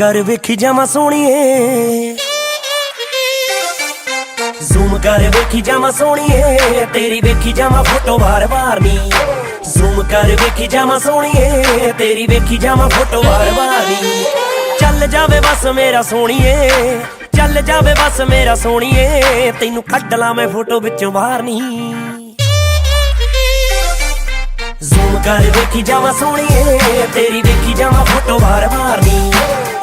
कर वेखी जावा सोहणीए, ज़ूम कर वेखी जावा सोहणीए, तेरी वेखी जावा फोटो बार बार नी। ज़ूम कर वेखी जावा सोहणीए, तेरी वेखी जावा फोटो बार बार नी। चल जावे बस मेरा सोहणीए, चल जावे बस मेरा सोहणीए, तैनू कढ ला मैं फोटो विचों बाहर नी। ज़ूम कर वेखी जावा सोहणीए, तेरी वेखी जावा फोटो बार बार नी।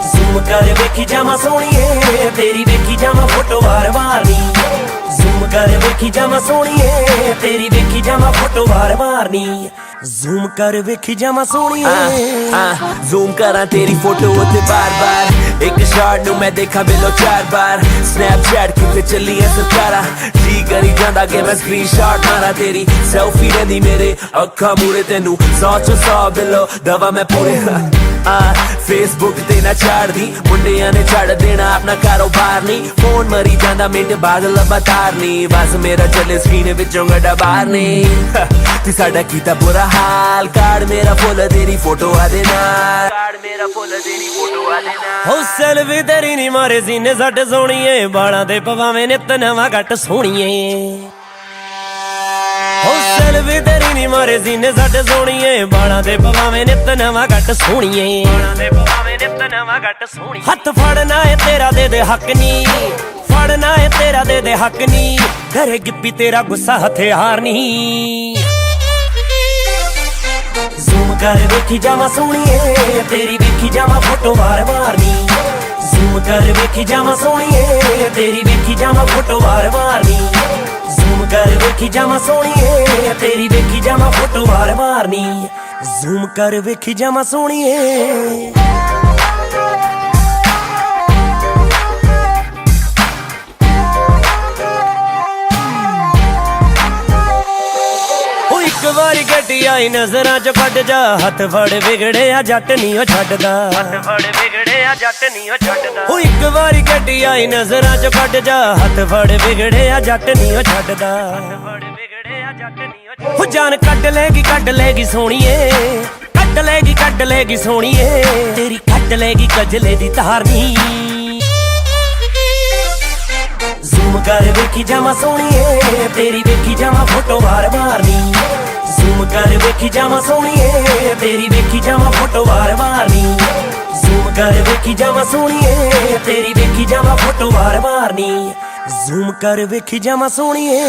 ज़ूम कर वेखी जावा सोहणीए, तेरी वेखी जावा फोटो बार बार नी। ज़ूम कर वेखी जावा सोहणीए, तेरी वेखी जावा फोटो बार बार नी। ज़ूम कर वेखी जावा सोहणीए, ज़ूम करा तेरी फोटो उत्ते बार बार, एक शॉट नू मैं देखा बिलो 4 बार। स्नैपचैट किते चली है सरकारा, जी करी जांदा कि मैं स्क्रीनशॉट मारा तेरी। सेल्फी रहिंदी मेरे अखां मूरे, तेनू 100 चों 100 बिलो दवा मैं पूरे। फेसबुक ते ना छाड़ दी, मुंडियां ने छड़ देना अपना कारोबार नी। फोन मरी जांदा मिंट बाद लब्बा तार नी, बस मेरा चले स्क्रीन विचों गड्डा बाहर नी। ते साडा कीता बुरा हाल, कार्ड मेरा फुल तेरी फोटो आदे नाल, कार्ड मेरा फुल तेरी फोटो आदे नाल। हो सेल्फी तेरी नी मारे सीने सट सोहणीए, बालां ते पवावें नित नवां कट सोहणीए। हो सेल्फी तेरी नी मारे सीने सट सोहणीए, बालां ते पवावें नित नवां कट सोहणीए। हथ फड़ना है तेरा दे दे हक नी, फड़ना है तेरा दे दे हक नी, घरे गिप्पी तेरा गुस्सा हथियार नी। ज़ूम कर वेखी जावा सोहणीए, तेरी वेखी जावा फोटो बार बार नी। ज़ूम कर वेखी जावा सोहणीए, तेरी वेखी जावा फोटो बार बार नी। ज़ूम कर वेखी जावा सोहणीए, तेरी वेखी जावा फोटो बार बार नी। ज़ूम कर वेखी जावा सोहणीए। एक बारी गड्डी आई नजरां चों कढ जा, हथ फड़ विगड़िया जट नी ओ छड्डदा। हथ फड़ विगड़िया जट नी ओ छड्डदा। ओ एक बारी गड्डी आई नजरां चों कढ जा, हथ फड़ विगड़िया जट नी ओ छड्डदा। हथ फड़ विगड़िया जट नी ओ छड्डदा। ओ जान कढ लेगी सोहणीए, कढ लेगी सोहणीए, तेरी कढ लेगी कजले दी तार नी। ज़ूम कर वेखी जावा सोहणीए, तेरी वेखी जावा फोटो बार बार नी। ज़ूम कर वेखी जावा सोहणीए, तेरी वेखी जावा फोटो बार बार नी। ज़ूम कर वेखी जावा सोहणीए, तेरी वेखी जावा फोटो बार बार नी। ज़ूम कर वेखी जावा सोहणीए।